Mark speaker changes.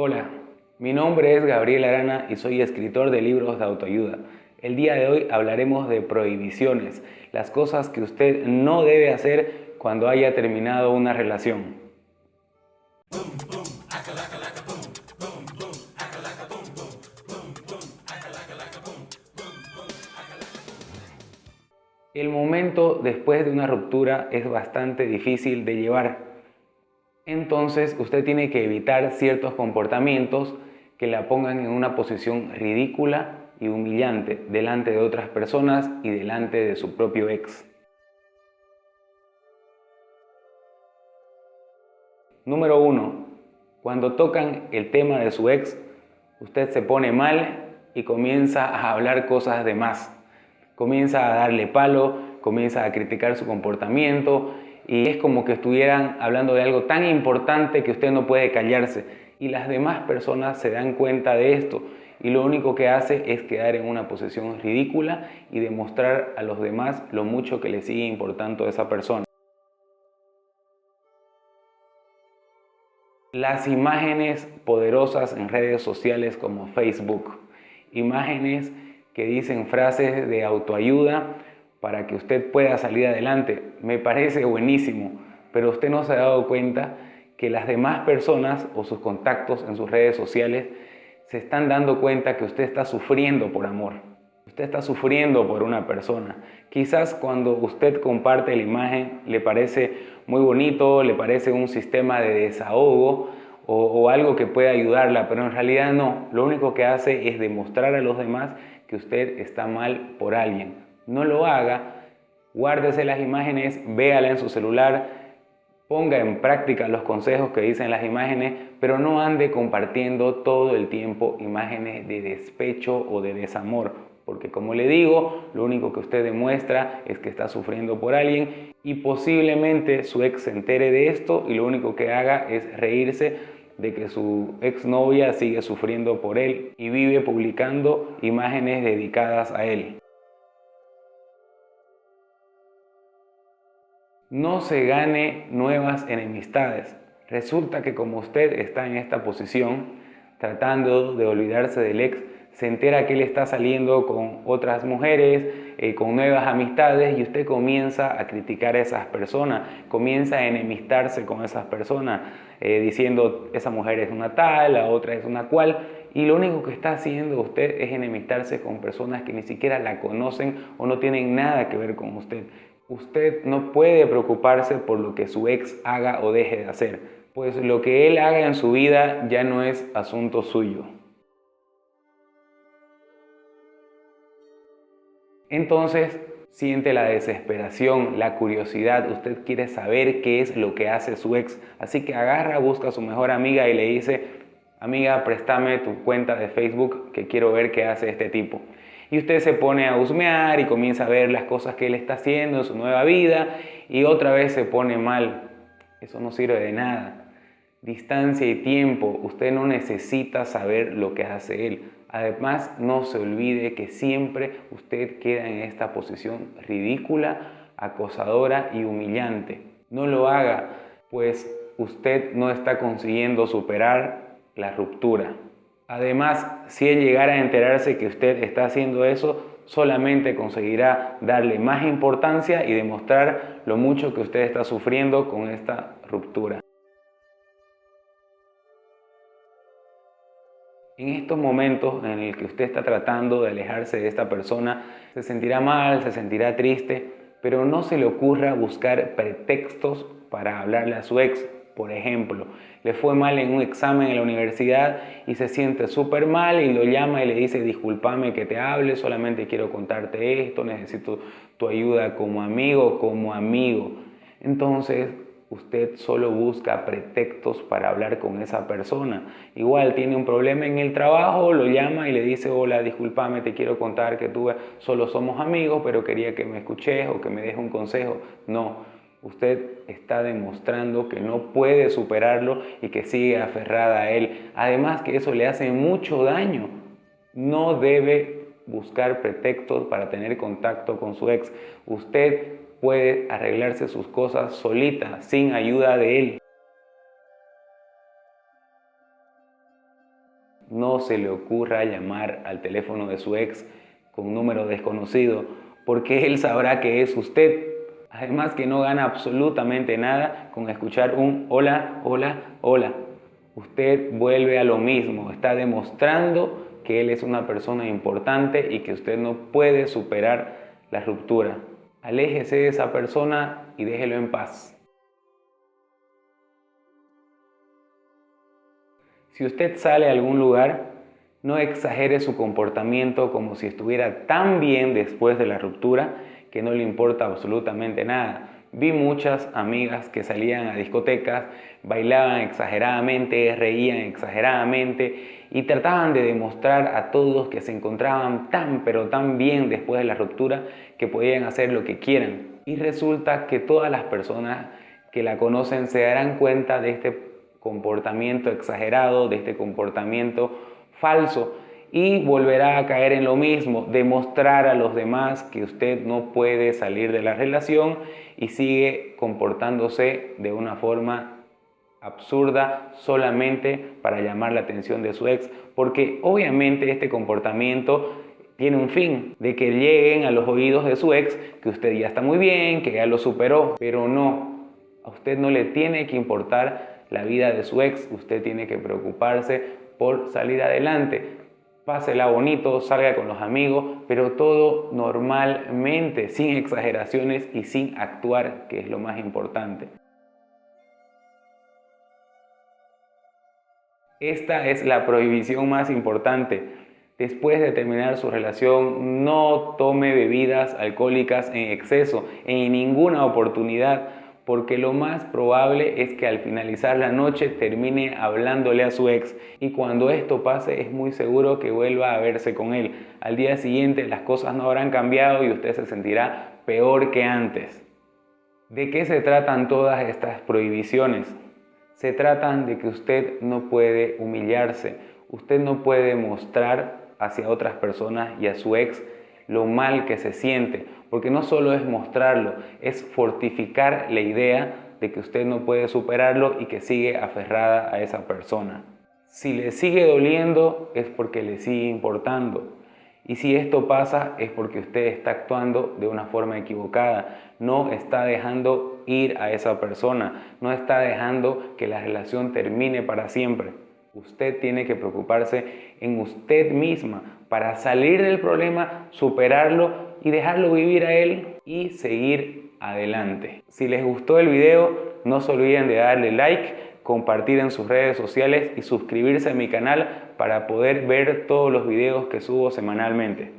Speaker 1: Hola, mi nombre es Gabriel Arana y soy escritor de libros de autoayuda. El día de hoy hablaremos de prohibiciones, las cosas que usted no debe hacer cuando haya terminado una relación. El momento después de una ruptura es bastante difícil de llevar. Entonces usted tiene que evitar ciertos comportamientos que la pongan en una posición ridícula y humillante delante de otras personas y delante de su propio ex. Número 1. Cuando tocan el tema de su ex, usted se pone mal y comienza a hablar cosas de más. Comienza a darle palo, comienza a criticar su comportamiento y es como que estuvieran hablando de algo tan importante que usted no puede callarse. Y las demás personas se dan cuenta de esto y lo único que hace es quedar en una posición ridícula y demostrar a los demás lo mucho que le sigue importando a esa persona. Las imágenes poderosas en redes sociales como Facebook, imágenes que dicen frases de autoayuda para que usted pueda salir adelante, me parece buenísimo, pero usted no se ha dado cuenta que las demás personas o sus contactos en sus redes sociales se están dando cuenta que usted está sufriendo por amor. Usted está sufriendo por una persona. Quizás cuando usted comparte la imagen le parece muy bonito, le parece un sistema de desahogo o algo que puede ayudarla, pero en realidad no. Lo único que hace es demostrar a los demás que usted está mal por alguien. No lo haga, guárdese las imágenes, véala en su celular, ponga en práctica los consejos que dicen las imágenes, pero no ande compartiendo todo el tiempo imágenes de despecho o de desamor, porque como le digo, lo único que usted demuestra es que está sufriendo por alguien y posiblemente su ex se entere de esto y lo único que haga es reírse de que su exnovia sigue sufriendo por él y vive publicando imágenes dedicadas a él. No se gane nuevas enemistades. Resulta que como usted está en esta posición, tratando de olvidarse del ex, se entera que él está saliendo con otras mujeres, con nuevas amistades y usted comienza a criticar a esas personas, comienza a enemistarse con esas personas, diciendo esa mujer es una tal, la otra es una cual, y lo único que está haciendo usted es enemistarse con personas que ni siquiera la conocen o no tienen nada que ver con usted. Usted no puede preocuparse por lo que su ex haga o deje de hacer, pues lo que él haga en su vida ya no es asunto suyo. Entonces siente la desesperación, la curiosidad, usted quiere saber qué es lo que hace su ex, así que agarra, busca a su mejor amiga y le dice, amiga, préstame tu cuenta de Facebook que quiero ver qué hace este tipo. Y usted se pone a husmear y comienza a ver las cosas que él está haciendo en su nueva vida y otra vez se pone mal. Eso no sirve de nada. Distancia y tiempo, usted no necesita saber lo que hace él. Además, no se olvide que siempre usted queda en esta posición ridícula, acosadora y humillante. No lo haga, pues usted no está consiguiendo superar la ruptura. Además, si él llegara a enterarse que usted está haciendo eso, solamente conseguirá darle más importancia y demostrar lo mucho que usted está sufriendo con esta ruptura. En estos momentos en el que usted está tratando de alejarse de esta persona, se sentirá mal, se sentirá triste, pero no se le ocurra buscar pretextos para hablarle a su ex. Por ejemplo, le fue mal en un examen en la universidad y se siente súper mal y lo llama y le dice, discúlpame que te hable, solamente quiero contarte esto, necesito tu ayuda como amigo, como amigo. Entonces, usted solo busca pretextos para hablar con esa persona. Igual tiene un problema en el trabajo, lo llama y le dice, hola, discúlpame, te quiero contar que tú solo somos amigos, pero quería que me escuches o que me dejes un consejo. No, usted está demostrando que no puede superarlo y que sigue aferrada a él. Además que eso le hace mucho daño. No debe buscar pretextos para tener contacto con su ex. Usted puede arreglarse sus cosas solita, sin ayuda de él. no se le ocurra llamar al teléfono de su ex con un número desconocido, porque él sabrá que es usted. Además que no gana absolutamente nada con escuchar un hola, hola, hola. Usted vuelve a lo mismo, está demostrando que él es una persona importante y que usted no puede superar la ruptura. Aléjese de esa persona y déjelo en paz. Si usted sale a algún lugar, no exagere su comportamiento como si estuviera tan bien después de la ruptura que no le importa absolutamente nada. Vi muchas amigas que salían a discotecas, bailaban exageradamente, reían exageradamente y trataban de demostrar a todos que se encontraban tan pero tan bien después de la ruptura que podían hacer lo que quieran. Y resulta que todas las personas que la conocen se darán cuenta de este comportamiento exagerado, de este comportamiento falso, y volverá a caer en lo mismo, demostrar a los demás que usted no puede salir de la relación y sigue comportándose de una forma absurda solamente para llamar la atención de su ex, porque obviamente este comportamiento tiene un fin, de que lleguen a los oídos de su ex que usted ya está muy bien, que ya lo superó, pero no, a usted no le tiene que importar la vida de su ex, usted tiene que preocuparse por salir adelante. Pásela bonito, salga con los amigos, pero todo normalmente, sin exageraciones y sin actuar, que es lo más importante. Esta es la prohibición más importante. Después de terminar su relación, no tome bebidas alcohólicas en exceso, en ninguna oportunidad, porque lo más probable es que al finalizar la noche termine hablándole a su ex, y cuando esto pase es muy seguro que vuelva a verse con él. Al día siguiente las cosas no habrán cambiado y usted se sentirá peor que antes. ¿De qué se tratan todas estas prohibiciones? Se tratan de que usted no puede humillarse, usted no puede mostrar hacia otras personas y a su ex lo mal que se siente, porque no solo es mostrarlo, es fortificar la idea de que usted no puede superarlo y que sigue aferrada a esa persona. Si le sigue doliendo es porque le sigue importando. Y si esto pasa es porque usted está actuando de una forma equivocada, no está dejando ir a esa persona, no está dejando que la relación termine para siempre. Usted tiene que preocuparse en usted misma para salir del problema, superarlo y dejarlo vivir a él y seguir adelante. Si les gustó el video, no se olviden de darle like, compartir en sus redes sociales y suscribirse a mi canal para poder ver todos los videos que subo semanalmente.